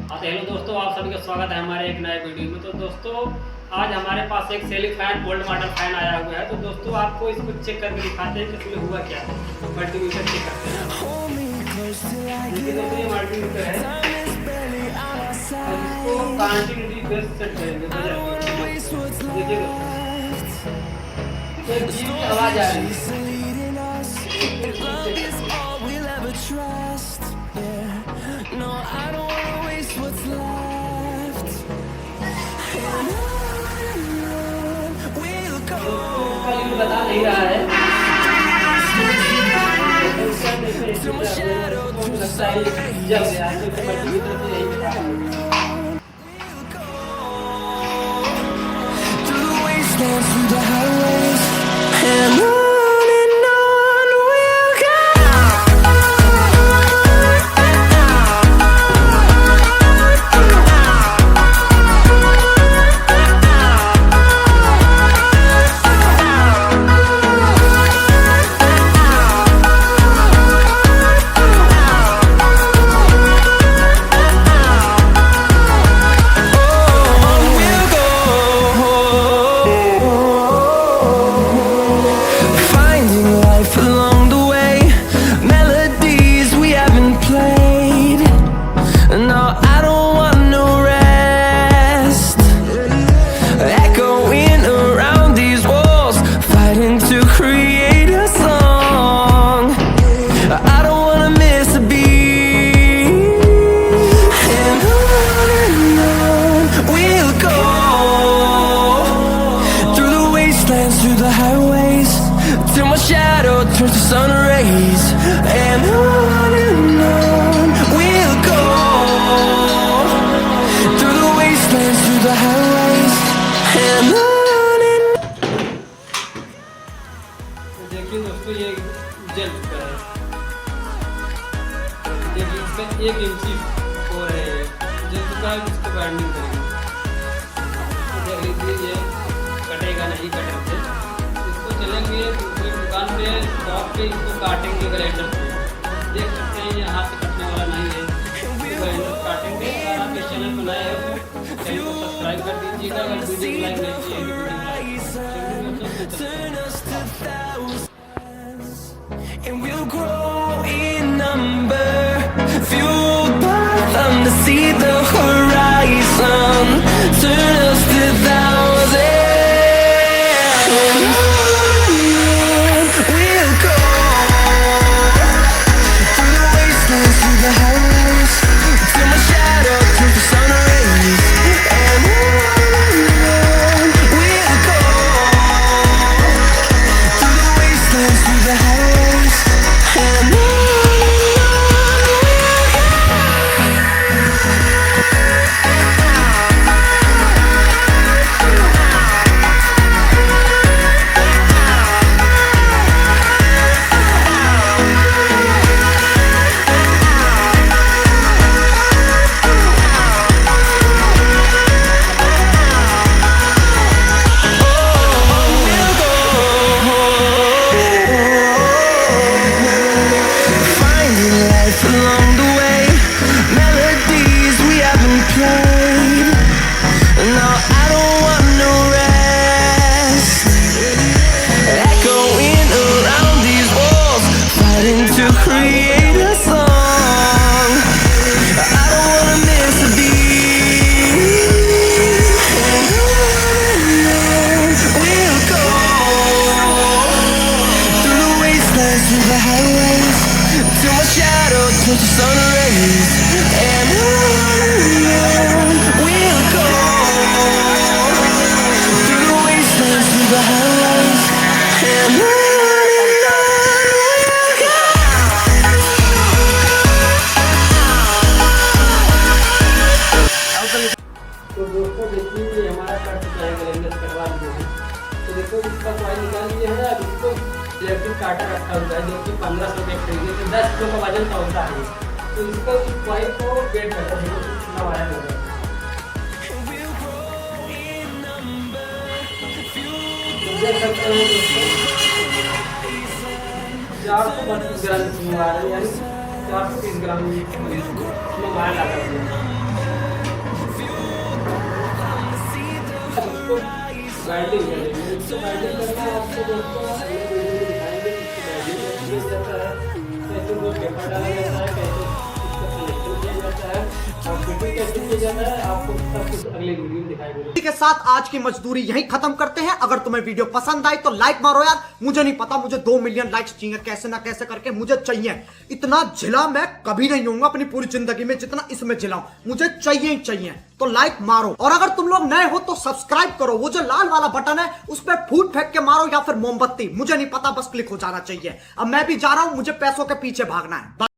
हाँ तो हेलो दोस्तों, आप सभी का स्वागत है हमारे एक नए वीडियो में। तो दोस्तों आज हमारे पास एक ceiling fan old model fan आया हुआ है। तो दोस्तों आपको इसको चेक करके दिखाते हैं कि इसमें हुआ क्या है। मल्टीमीटर चेक करते हैं। देखिए दोस्तों, ये मल्टीमीटर है और इसको कंटिन्यूटी बेस सेट करेंगे। देखिए दोस्तों, एक जीप की आवाज आ रही है। No, I don't wanna waste what's left. And on we'll go. बता नहीं रहा है। Till my shadow turns to jal गया है, तो मल्टीमीटर से यही बता रहा है। We'll go through the wastelands, through the highways, and on. Through the highways, till my shadow turns to sun rays, and on we'll go through the wastelands, through the highways, and on. तो देखिए दोस्तों, ये जल चुका है। देखिए इसका 1 इंची और है, जल चुका है। इसको बाइंडिंग करेंगे। देख लीजिए, ये कटेगा नहीं, कटेंगे इसको चलेंगे दूसरी दुकान पे, शॉप पे, इसको काटेंगे ग्राइंडर से। देख सकते हैं ये हाथ से कटने वाला नहीं है, ग्राइंडर काटेंगे। अगर आप इस चैनल पर नए हैं तो चैनल को सब्सक्राइब कर दीजिएगा। अगर वीडियो लाइक नहीं किए turns to sun rays, and on we'll go through the wastelands, through the highways, and on we'll go. तो दोस्तों देखिए, ये हमारा कट चुका है, ग्राइंडर कटवा लिए हैं। तो देखो इसका कॉइल निकाल लिए हैं। अब इसको इलेक्ट्रिक काटा रखा हुआ है, जो कि 1500 के खरीदे थे। 10 किलो का वजन का होता है। तो इसको कॉइल को वेट करता है, कितना वायर होगा। देख सकते हैं दोस्तों, 432 ग्राम की वायर है, यानी 430 ग्राम में वायर लगा हुआ है। बाइंडिंग करेंगे। इसको बाइंडिंग करना है आपको दोस्तों, अगले वीडियो में दिखाएंगे कि इसको बाइंडिंग कैसे किया जाता है, कैसे वो पेपर डाला जाता है, कैसे इसका सिलेक्शन किया जाता है और फिटिंग कैसे किया जाता है, आपको सब कुछ अगले वीडियो में दिखाएंगे। के साथ आज की मजदूरी यहीं खत्म करते हैं। अगर तुम्हें वीडियो पसंद आई तो लाइक मारो यार, मुझे नहीं पता, मुझे 2 मिलियन लाइक्स चाहिए, कैसे ना कैसे करके मुझे चाहिए। इतना झिला मैं कभी नहीं होऊंगा अपनी पूरी जिंदगी में जितना इसमें झिलाऊं, मुझे चाहिए ही चाहिए। तो लाइक मारो, और अगर तुम लोग नए हो तो सब्सक्राइब करो, वो जो लाल वाला बटन है उस पर फूट फेंक के मारो या फिर मोमबत्ती, मुझे नहीं पता, बस क्लिक हो जाना चाहिए। अब मैं भी जा रहा हूं, मुझे पैसों के पीछे भागना है।